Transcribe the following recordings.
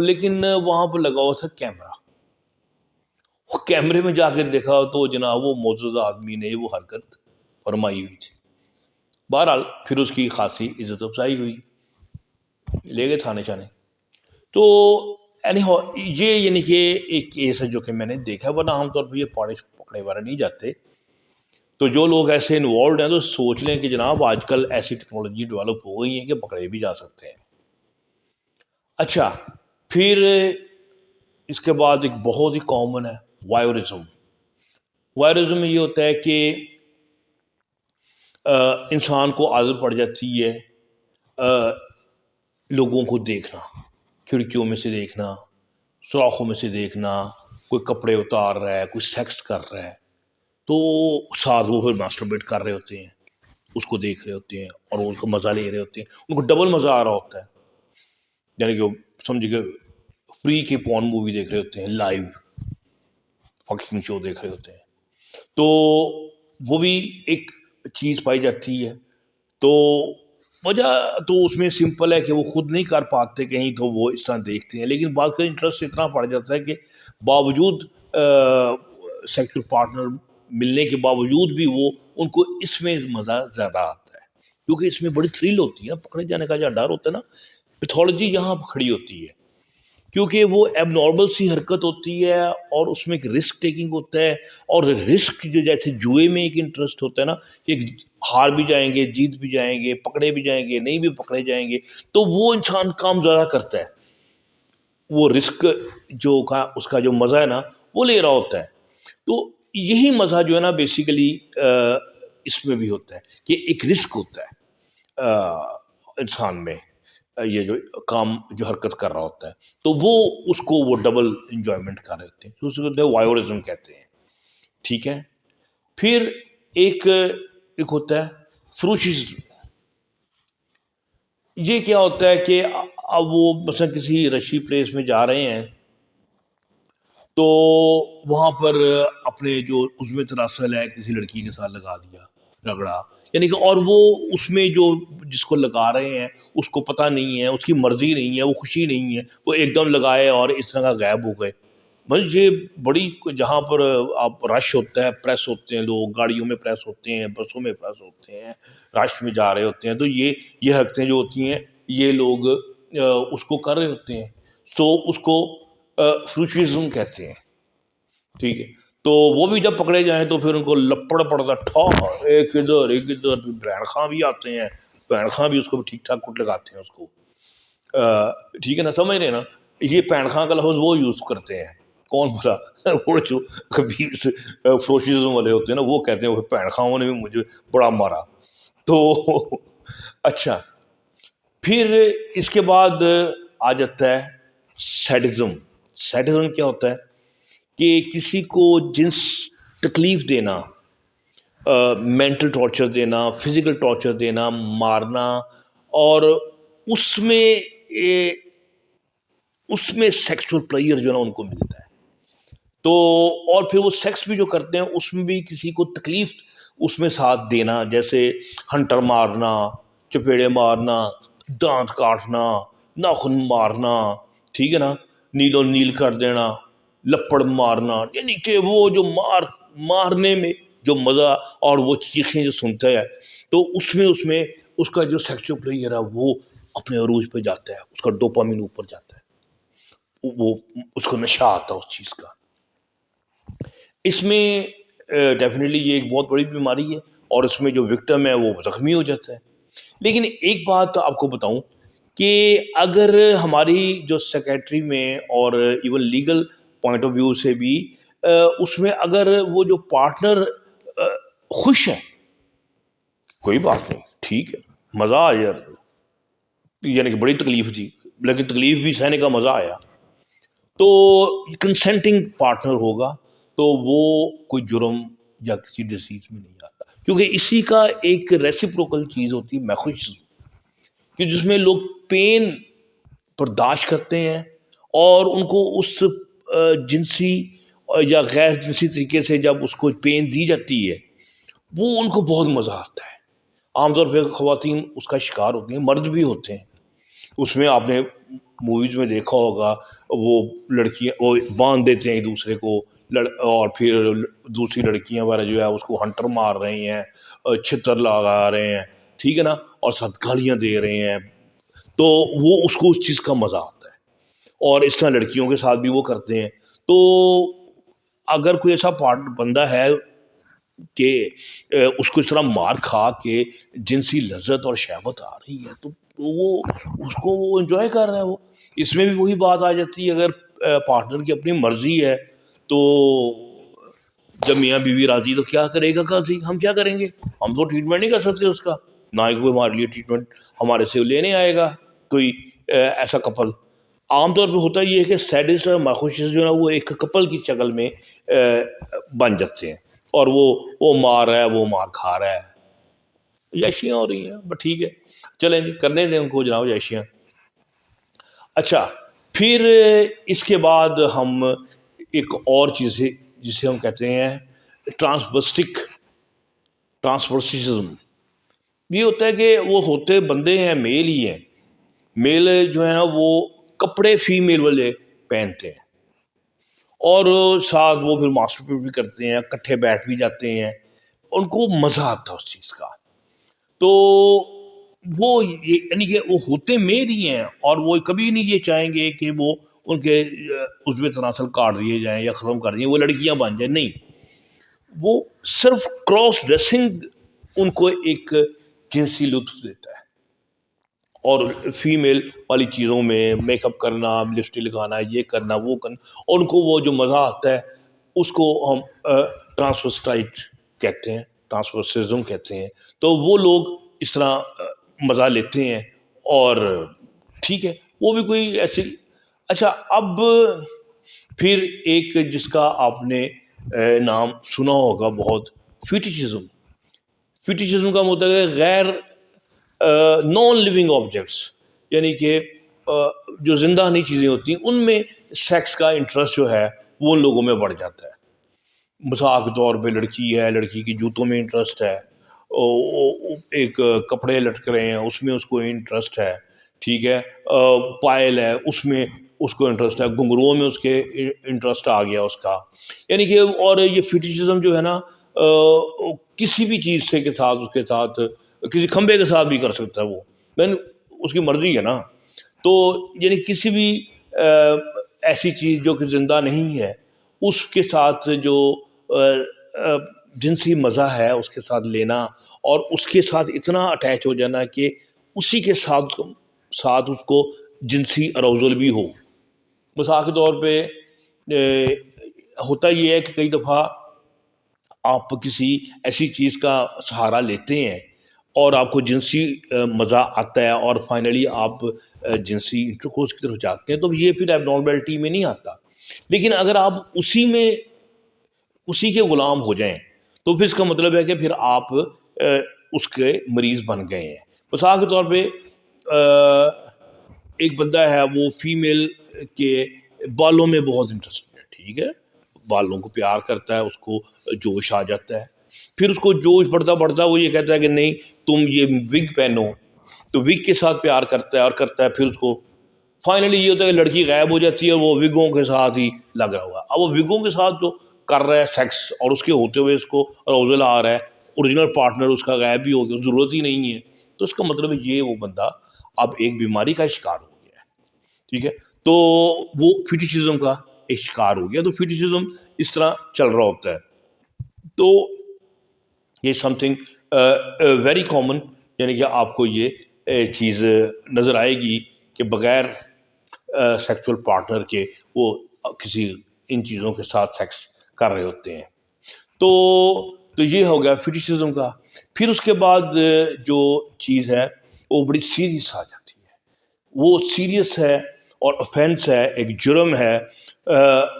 اور لیکن وہاں پہ لگا ہوا تھا کیمرہ. کیمرے میں جا کے دیکھا تو جناب وہ معزز آدمی نے وہ حرکت فرمائی ہوئی تھی. بہرحال پھر اس کی خاصی عزت افزائی ہوئی, لے گئے تھانے شانے. تو یہ یعنی کہ ایک کیس ہے جو کہ میں نے دیکھا ہے, ورنہ عام طور پہ یہ پکڑے وغیرہ نہیں جاتے. تو جو لوگ ایسے انوالوڈ ہیں تو سوچ لیں کہ جناب آج کل ایسی ٹیکنالوجی ڈیولپ ہو گئی ہیں کہ پکڑے بھی جا سکتے ہیں. اچھا, پھر اس کے بعد ایک بہت ہی کامن ہے وائرزم. وائرزم میں یہ ہوتا ہے کہ انسان کو عادت پڑ جاتی ہے لوگوں کو دیکھنا, کھڑکیوں میں سے دیکھنا, سوراخوں میں سے دیکھنا, کوئی کپڑے اتار رہا ہے, کوئی سیکس کر رہا ہے, تو ساتھ وہ پھر ماسٹربیٹ کر رہے ہوتے ہیں, اس کو دیکھ رہے ہوتے ہیں اور ان کو مزہ لے رہے ہوتے ہیں. ان کو ڈبل مزہ آ رہا ہوتا ہے, یعنی کہ وہ سمجھے کہ فری کے پورن مووی دیکھ رہے ہوتے ہیں, لائیو فنکشن شو دیکھ رہے ہوتے ہیں. تو وہ بھی ایک چیز پائی جاتی ہے. تو وجہ تو اس میں سمپل ہے کہ وہ خود نہیں کر پاتے کہیں تو وہ اس طرح دیکھتے ہیں, لیکن بعض کا انٹرسٹ اتنا پڑ جاتا ہے کہ باوجود سیکشل پارٹنر ملنے کے باوجود بھی وہ ان کو اس میں مزہ زیادہ آتا ہے, کیونکہ اس میں بڑی تھرل ہوتی ہے. پکڑے جانے کا جو ڈر ہوتا ہے نا, پیتھولوجی یہاں کھڑی ہوتی ہے, کیونکہ وہ ایب نارمل سی حرکت ہوتی ہے اور اس میں ایک رسک ٹیکنگ ہوتا ہے. اور رسک جو جیسے جوئے میں ایک انٹرسٹ ہوتا ہے نا کہ ہار بھی جائیں گے, جیت بھی جائیں گے, پکڑے بھی جائیں گے, نہیں بھی پکڑے جائیں گے, تو وہ انسان کام زیادہ کرتا ہے. وہ رسک جو کا اس کا جو مزہ ہے نا وہ لے رہا ہوتا ہے. تو یہی مزہ جو ہے نا بیسیکلی اس میں بھی ہوتا ہے کہ ایک رسک ہوتا ہے انسان میں, یہ جو کام جو حرکت کر رہا ہوتا ہے, تو وہ اس کو وہ ڈبل انجوائمنٹ کر رہے ہوتے ہیں, اس کو وائرزم کہتے ہیں. ٹھیک ہے. پھر ایک ہوتا ہے فروشزم. یہ کیا ہوتا ہے کہ اب وہ مثلا کسی رشی پلیس میں جا رہے ہیں تو وہاں پر اپنے جو عضو تناسل ہے کسی لڑکی کے ساتھ لگا دیا, رگڑا, یعنی کہ اور وہ اس میں جو جس کو لگا رہے ہیں اس کو پتہ نہیں ہے, اس کی مرضی نہیں ہے, وہ خوشی نہیں ہے, وہ ایک دم لگائے اور اس طرح کا غائب ہو گئے. بس یہ بڑی جہاں پر آپ رش ہوتا ہے, پریس ہوتے ہیں لوگ, گاڑیوں میں پریس ہوتے ہیں, بسوں میں پریس ہوتے ہیں, رش میں جا رہے ہوتے ہیں, تو یہ حرکتیں جو ہوتی ہیں یہ لوگ اس کو کر رہے ہوتے ہیں. سو اس کو فروشزم کہتے ہیں. ٹھیک ہے. تو وہ بھی جب پکڑے جائیں تو پھر ان کو لپڑ پڑتا, ایک ادھر ایک ادھر. بہن خاں بھی آتے ہیں, بہن خاں بھی اس کو ٹھیک ٹھاک کٹ لگاتے ہیں اس کو. ٹھیک ہے نا, سمجھ رہے ہیں نا. یہ بہن خاں کا لفظ وہ یوز کرتے ہیں, کون بولا, وہ جو کبھی فروشزم والے ہوتے ہیں نا وہ کہتے ہیں بہن خاں نے بھی مجھے بڑا مارا. تو اچھا, پھر اس کے بعد آ جاتا ہے سیڈزم. سیڈزم کیا ہوتا ہے کہ کسی کو جنس تکلیف دینا, مینٹل ٹارچر دینا, فزیکل ٹارچر دینا, مارنا, اور اس میں سیکسول پلیئر جو ہے نا ان کو ملتا ہے. تو اور پھر وہ سیکس بھی جو کرتے ہیں اس میں بھی کسی کو تکلیف اس میں ساتھ دینا, جیسے ہنٹر مارنا, چپیڑے مارنا, دانت کاٹنا, ناخن مارنا, ٹھیک ہے نا, نیلو نیل کر دینا, لپڑ مارنا, یعنی کہ وہ جو مارنے میں جو مزہ اور وہ چیخیں جو سنتا ہے تو اس میں اس کا جو سیکسول پلیئر ہے وہ اپنے عروج پہ جاتا ہے, اس کا ڈوپامین اوپر جاتا ہے, وہ اس کو نشہ آتا ہے اس چیز کا. اس میں ڈیفینیٹلی یہ ایک بہت بڑی بیماری ہے اور اس میں جو وکٹم ہے وہ زخمی ہو جاتا ہے. لیکن ایک بات آپ کو بتاؤں کہ اگر ہماری جو سیکیٹری میں اور even legal point of view سے بھی اس میں اگر وہ جو پارٹنر خوش ہے, کوئی بات نہیں, ٹھیک ہے, مزہ آ جاتا, یعنی کہ بڑی تکلیف تھی لیکن تکلیف بھی سہنے کا مزہ آیا, تو کنسنٹنگ پارٹنر ہوگا تو وہ کوئی جرم یا کسی ڈیزیز میں نہیں آتا, کیونکہ اسی کا ایک ریسیپروکل چیز ہوتی ہے میخوش, کہ جس میں لوگ پین برداشت کرتے ہیں اور ان کو اس جنسی یا غیر جنسی طریقے سے جب اس کو پین دی جاتی ہے وہ ان کو بہت مزہ آتا ہے. عام طور پہ خواتین اس کا شکار ہوتی ہیں, مرد بھی ہوتے ہیں. اس میں آپ نے موویز میں دیکھا ہوگا، وہ لڑکیاں وہ باندھ دیتے ہیں ایک دوسرے کو، اور پھر دوسری لڑکیاں وغیرہ جو ہے اس کو ہنٹر مار رہی ہیں، چھتر لگا رہے ہیں، ٹھیک ہے نا، اور ساتھ گالیاں دے رہے ہیں، تو وہ اس کو اس چیز کا مزہ آتا ہے، اور اس طرح لڑکیوں کے ساتھ بھی وہ کرتے ہیں۔ تو اگر کوئی ایسا بندہ ہے کہ اس کو اس طرح مار کھا کے جنسی لذت اور شہوت آ رہی ہے، تو وہ اس کو وہ انجوائے کر رہا ہے۔ وہ اس میں بھی وہی بات آ جاتی ہے، اگر پارٹنر کی اپنی مرضی ہے تو جب میاں بیوی راضی تو کیا کرے گا قاضی؟ ہم کیا کریں گے؟ ہم تو ٹریٹمنٹ نہیں کر سکتے اس کا، نہ ہی کوئی ہمارے لیے ٹریٹمنٹ ہمارے سے لینے آئے گا کوئی ایسا کپل۔ عام طور پہ ہوتا یہ ہے کہ سیڈسٹ اور ماخوشیس جو ہے وہ ایک کپل کی شکل میں بن جاتے ہیں، اور وہ مار رہا ہے، وہ مار کھا رہا ہے، یاشیاں ہو رہی ہیں، بس ٹھیک ہے، چلیں جی کرنے دیں ان کو جناب یاشیاں۔ اچھا، پھر اس کے بعد ہم ایک اور چیز ہے جسے ہم کہتے ہیں ٹرانسورسزم۔ یہ ہوتا ہے کہ وہ ہوتے بندے ہیں میل ہی ہیں، میل جو ہے نا وہ کپڑے فیمیل والے پہنتے ہیں، اور ساتھ وہ پھر ماسٹر پیٹ بھی کرتے ہیں، اکٹھے بیٹھ بھی جاتے ہیں، ان کو مزہ آتا ہے اس چیز کا۔ تو وہ یعنی کہ وہ ہوتے میل ہی ہیں، اور وہ کبھی نہیں یہ چاہیں گے کہ وہ ان کے عضو تناسل کاٹ دیے جائیں یا ختم کر دیے، وہ لڑکیاں بن جائیں، نہیں، وہ صرف کراس ڈریسنگ ان کو ایک جنسی لطف دیتا ہے، اور فیمیل والی چیزوں میں میک اپ کرنا، لپسٹک لگانا، یہ کرنا وہ کرنا، اور ان کو وہ جو مزہ آتا ہے اس کو ہم ٹرانسوسٹائٹ کہتے ہیں، ٹرانسورسزم کہتے ہیں۔ تو وہ لوگ اس طرح مزہ لیتے ہیں، اور ٹھیک ہے، وہ بھی کوئی ایسی۔ اچھا، اب پھر ایک جس کا آپ نے نام سنا ہوگا بہت، فیٹیشزم۔ فیٹیشزم کا مطلب ہے غیر نان لیونگ آبجیکٹس، یعنی کہ جو زندہ نہیں چیزیں ہوتی ہیں ان میں سیکس کا انٹرسٹ جو ہے وہ ان لوگوں میں بڑھ جاتا ہے۔ مثال کے طور پہ لڑکی ہے، لڑکی کی جوتوں میں انٹرسٹ ہے، ایک کپڑے لٹک رہے ہیں اس میں اس کو انٹرسٹ ہے، ٹھیک ہے، پائل ہے اس میں اس کو انٹرسٹ ہے، گھنگروؤں میں اس کے انٹرسٹ آ گیا اس کا، یعنی کہ۔ اور یہ فیٹیشزم جو ہے نا کسی بھی چیز سے کے ساتھ، اس کے ساتھ کسی کھمبے کے ساتھ بھی کر سکتا ہے وہ، مین اس کی مرضی ہے نا۔ تو یعنی کسی بھی ایسی چیز جو کہ زندہ نہیں ہے اس کے ساتھ جو جنسی مزہ ہے اس کے ساتھ لینا، اور اس کے ساتھ اتنا اٹیچ ہو جانا کہ اسی کے ساتھ اس کو جنسی اروزل بھی ہو۔ مثال کے طور پہ ہوتا یہ ہے کہ کئی دفعہ آپ کسی ایسی چیز کا سہارا لیتے ہیں اور آپ کو جنسی مزہ آتا ہے، اور فائنلی آپ جنسی انٹرکورس کی طرف جاتے ہیں، تو یہ پھر ایب نارملٹی میں نہیں آتا۔ لیکن اگر آپ اسی کے غلام ہو جائیں تو پھر اس کا مطلب ہے کہ پھر آپ اس کے مریض بن گئے ہیں۔ مثال کے طور پہ ایک بندہ ہے وہ فیمیل کے بالوں میں بہت انٹرسٹ ہے، ٹھیک ہے، بالوں کو پیار کرتا ہے، اس کو جوش آ جاتا ہے، پھر اس کو جوش بڑھتا وہ یہ کہتا ہے کہ نہیں تم یہ وگ پہنو، تو وگ کے ساتھ پیار کرتا ہے، پھر اس کو فائنلی یہ ہوتا ہے کہ لڑکی غائب ہو جاتی ہے، وہ وگوں کے ساتھ ہی لگ رہا ہوا۔ اب وہ وگوں کے ساتھ جو کر رہا ہے سیکس، اور اس کے ہوتے ہوئے اس کو اروزل آ رہا ہے، اوریجنل پارٹنر اس کا غائب بھی ہو گیا، ضرورت ہی نہیں ہے، تو اس کا مطلب یہ وہ بندہ اب ایک بیماری کا شکار ہو گیا ہے، ٹھیک ہے، تو وہ فیٹیشزم کا ایک شکار ہو گیا۔ تو فیٹیشزم اس طرح چل رہا ہوتا ہے۔ تو یہ سم تھنگ ویری کامن، یعنی کہ آپ کو یہ چیز نظر آئے گی کہ بغیر سیکسول پارٹنر کے وہ کسی ان چیزوں کے ساتھ سیکس کر رہے ہوتے ہیں۔ تو یہ ہو گیا فیٹیشزم کا۔ پھر اس کے بعد جو چیز ہے وہ بڑی سیریس آ جاتی ہے، وہ سیریس ہے اور offense ہے، ایک جرم ہے،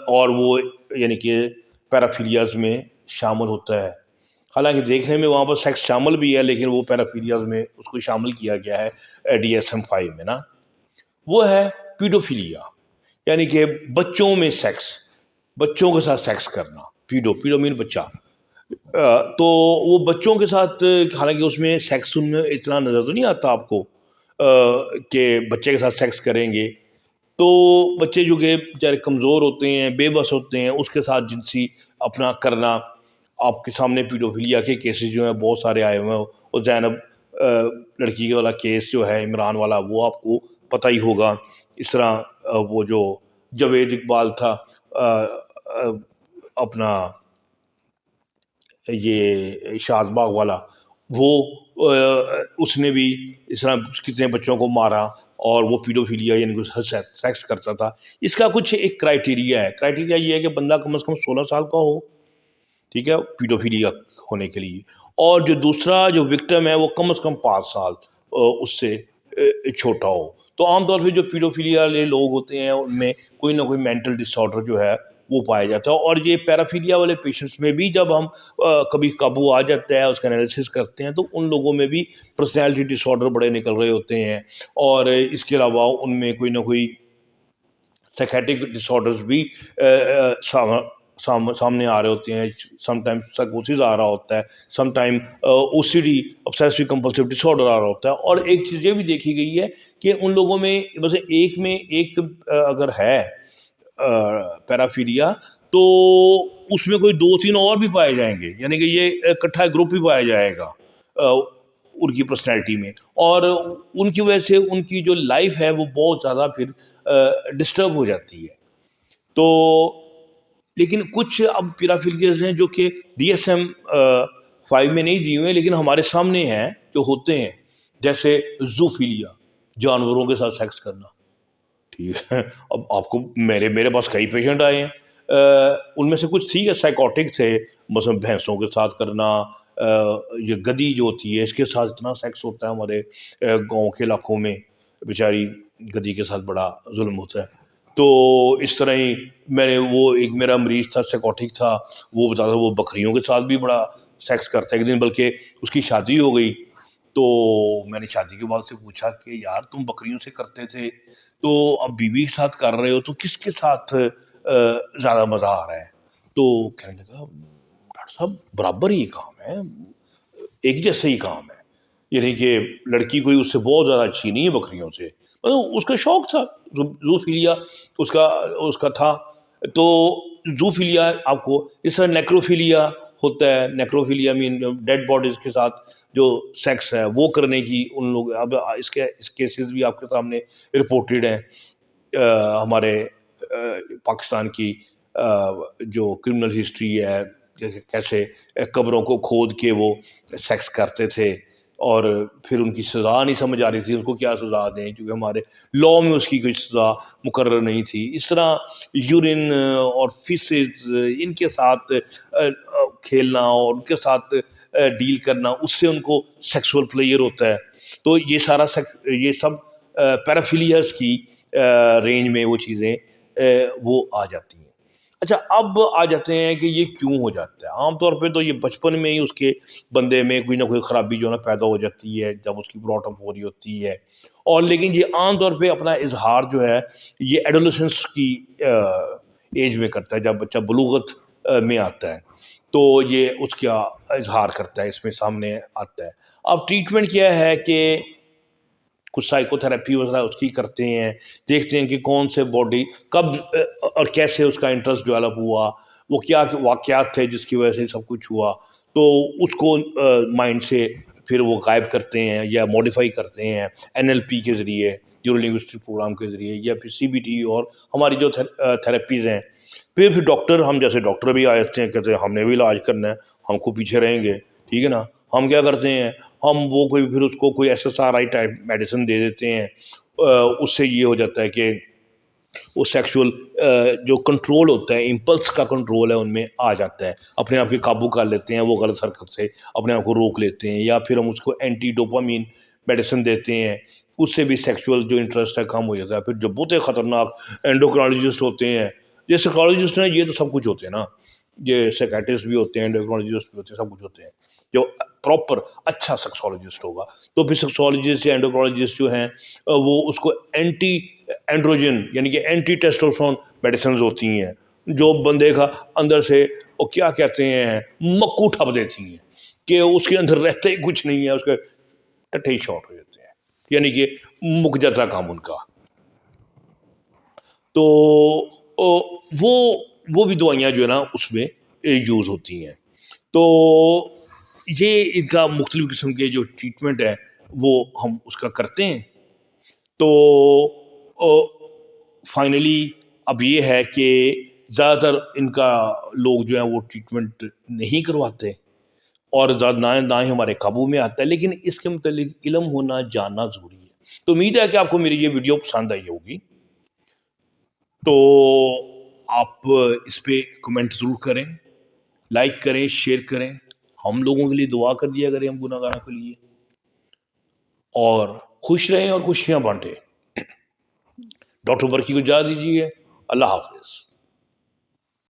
اور وہ یعنی کہ پیرافیلیاز میں شامل ہوتا ہے۔ حالانکہ دیکھنے میں وہاں پر سیکس شامل بھی ہے، لیکن وہ پیرافیلیاز میں اس کو شامل کیا گیا ہے DSM-5 میں نا۔ وہ ہے پیڈوفیلیا، یعنی کہ بچوں میں سیکس، بچوں کے ساتھ سیکس کرنا، پیڈو مین بچہ۔ تو وہ بچوں کے ساتھ، حالانکہ اس میں سیکس ان میں اتنا نظر تو نہیں آتا آپ کو کہ بچے کے ساتھ سیکس کریں گے، تو بچے جو کہ بیچارے کمزور ہوتے ہیں، بے بس ہوتے ہیں، اس کے ساتھ جنسی اپنا کرنا. آپ کے سامنے پیڈوفیلیا کے کیسز جو ہیں بہت سارے آئے ہوئے ہیں. اور زینب لڑکی کے والا کیس جو ہے عمران والا، وہ آپ کو پتہ ہی ہوگا. اس طرح وہ جو جاوید اقبال تھا اپنا یہ شاذ باغ والا، وہ اس نے بھی اس طرح کتنے بچوں کو مارا، اور وہ پیڈوفیلیا یعنی سیکس کرتا تھا. اس کا کچھ ایک کرائٹیریا ہے. کرائٹیریا یہ ہے کہ بندہ کم از کم 16 سال کا ہو، ٹھیک ہے، پیڈوفیلیا ہونے کے لیے. اور جو دوسرا جو وکٹم ہے وہ کم از کم 5 سال اس سے چھوٹا ہو. تو عام طور پہ جو پیڈوفیلیا والے لوگ ہوتے ہیں ان میں کوئی نہ کوئی مینٹل ڈس آرڈر جو ہے وہ پایا جاتا ہے. اور یہ پیرافیلیا والے پیشنٹس میں بھی جب ہم کبھی قابو آ جاتا ہے، اس کا انالیسس کرتے ہیں، تو ان لوگوں میں بھی پرسنالٹی ڈس آرڈر بڑے نکل رہے ہوتے ہیں. اور اس کے علاوہ ان میں کوئی نہ کوئی سائیکیٹرک ڈس آرڈرز بھی سامنے آ رہے ہوتے ہیں. سم ٹائم سائیکوسس آ رہا ہوتا ہے، some time O C D obsessive compulsive disorder آ رہا ہوتا ہے. اور ایک چیز یہ بھی دیکھی گئی ہے کہ ان لوگوں میں بس ایک اگر ہے پیرافیلیا، تو اس میں کوئی 2-3 اور بھی پائے جائیں گے، یعنی کہ یہ اکٹھا گروپ بھی پایا جائے گا ان کی پرسنالٹی میں. اور ان کی وجہ سے ان کی جو لائف ہے وہ بہت زیادہ پھر ڈسٹرب ہو جاتی ہے. تو لیکن کچھ اب پیرافیلیاز ہیں جو کہ DSM-5 میں نہیں دیے ہوئے، لیکن ہمارے سامنے ہیں جو ہوتے ہیں، جیسے زوفیلیا، جانوروں کے ساتھ سیکس کرنا. ٹھیک ہے، اب آپ کو میرے پاس کئی پیشنٹ آئے ہیں، ان میں سے کچھ ٹھیک ہے سائیکوٹک تھے، مثلا بھینسوں کے ساتھ کرنا، یہ گدی جو ہوتی ہے اس کے ساتھ اتنا سیکس ہوتا ہے ہمارے گاؤں کے علاقوں میں، بیچاری گدی کے ساتھ بڑا ظلم ہوتا ہے. تو اس طرح ہی ایک میرا مریض تھا، سائیکوٹک تھا، وہ بتاتا وہ بکریوں کے ساتھ بھی بڑا سیکس کرتا ہے. ایک دن بلکہ اس کی شادی ہو گئی، تو میں نے شادی کے بعد سے پوچھا کہ یار تم بکریوں سے کرتے تھے، تو اب بیوی کے ساتھ کر رہے ہو، تو کس کے ساتھ زیادہ مزہ آ رہا ہے؟ تو کہنے لگا ڈاکٹر صاحب برابر ہی کام ہے، ایک جیسا ہی کام ہے، یعنی کہ لڑکی کوئی اس سے بہت زیادہ اچھی نہیں ہے بکریوں سے. اس کا شوق تھا زوفیلیا، اس کا تھا. تو زوفیلیا آپ کو اس طرح نیکروفیلیا ہوتا ہے. نیکروفیلیا مین ڈیڈ باڈیز کے ساتھ جو سیکس ہے وہ کرنے کی ان لوگ، اب اس کیسز بھی آپ کے سامنے رپورٹڈ ہیں. ہمارے پاکستان کی جو کرمنل ہسٹری ہے، کیسے قبروں کو کھود کے وہ سیکس کرتے تھے، اور پھر ان کی سزا نہیں سمجھ آ رہی تھی ان کو کیا سزا دیں، کیونکہ ہمارے لاء میں اس کی کوئی سزا مقرر نہیں تھی. اس طرح یورین اور فیسز ان کے ساتھ کھیلنا اور ان کے ساتھ ڈیل کرنا، اس سے ان کو سیکسول پلیئر ہوتا ہے. تو یہ سب پیرافیلیاز کی رینج میں وہ چیزیں وہ آ جاتی ہیں. اچھا، اب آ جاتے ہیں کہ یہ کیوں ہو جاتا ہے. عام طور پہ تو یہ بچپن میں ہی اس کے بندے میں کوئی نہ کوئی خرابی جو ہے نا پیدا ہو جاتی ہے جب اس کی براٹ اپ ہو رہی ہوتی ہے. اور لیکن یہ عام طور پہ اپنا اظہار جو ہے یہ ایڈولسنس کی ایج میں کرتا ہے. جب بچہ بلوغت میں آتا ہے تو یہ اس کا اظہار کرتا ہے، اس میں سامنے آتا ہے. اب ٹریٹمنٹ کیا ہے کہ کچھ سائیکو تھراپی وغیرہ اس کی کرتے ہیں، دیکھتے ہیں کہ کون سے باڈی کب اور کیسے اس کا انٹرسٹ ڈیولپ ہوا، وہ کیا واقعات تھے جس کی وجہ سے سب کچھ ہوا. تو اس کو مائنڈ سے پھر وہ غائب کرتے ہیں یا موڈیفائی کرتے ہیں NLP کے ذریعے، نیورو لنگوسٹک پروگرام کے ذریعے، یا پھر CBT اور ہماری جو تھراپیز ہیں. پھر ڈاکٹر، ہم جیسے ڈاکٹر بھی آ جاتے ہیں، کہتے ہیں ہم نے بھی علاج کرنا ہے، ہم کو پیچھے رہیں گے، ٹھیک ہے نا. ہم کیا کرتے ہیں، ہم وہ پھر اس کو کوئی SSRI ٹائپ میڈیسن دے دیتے ہیں. اس سے یہ ہو جاتا ہے کہ وہ سیکشول جو کنٹرول ہوتا ہے، امپلس کا کنٹرول ہے ان میں آ جاتا ہے، اپنے آپ کے قابو کر لیتے ہیں، وہ غلط حرکت سے اپنے آپ کو روک لیتے ہیں. یا پھر ہم اس کو اینٹی ڈوپامین میڈیسن دیتے ہیں، اس سے بھی سیکشول جو انٹرسٹ ہے کم ہو جاتا ہے. پھر جو بہت خطرناک اینڈوکرینالوجسٹ ہوتے ہیں، یہ سائیکالوجسٹ ہیں، یہ تو سب کچھ ہوتے ہیں نا، یہ سائیکیٹرسٹ بھی ہوتے ہیں، اینڈوکرینالوجسٹ بھی ہوتے ہیں، سب کچھ ہوتے ہیں. جو پراپر اچھا سیکسولوجسٹ ہوگا تو پھر سیکسولوجسٹ یا اینڈوکرینالوجسٹ جو ہیں وہ اس کو اینٹی اینڈروجن یعنی کہ اینٹی ٹیسٹوسٹیرون میڈیسنز ہوتی ہیں، جو بندے کا اندر سے وہ کیا کہتے ہیں مکو ٹھپ دیتی ہیں کہ اس کے اندر رہتا ہی کچھ نہیں ہے، اس کے ٹٹھے ہی شارٹ ہو جاتے ہیں، یعنی کہ مک جاتا کام ان کا. تو وہ بھی دوائیاں جو ہے نا اس میں یوز ہوتی ہیں. تو یہ ان کا مختلف قسم کے جو ٹریٹمنٹ ہے وہ ہم اس کا کرتے ہیں. تو فائنلی اب یہ ہے کہ زیادہ تر ان کا لوگ جو ہیں وہ ٹریٹمنٹ نہیں کرواتے اور زیادہ نہ ہی ہمارے قابو میں آتا ہے، لیکن اس کے متعلق علم ہونا جاننا ضروری ہے. تو امید ہے کہ آپ کو میری یہ ویڈیو پسند آئی ہوگی. تو آپ اس پہ کمنٹ ضرور کریں، لائک کریں، شیئر کریں، ہم لوگوں کے لیے دعا کر دیا کریں، ہم گناہ گاروں کے لیے، اور خوش رہیں اور خوشیاں بانٹیں. ڈاکٹر برقی کو اجازت دیجیے. اللہ حافظ.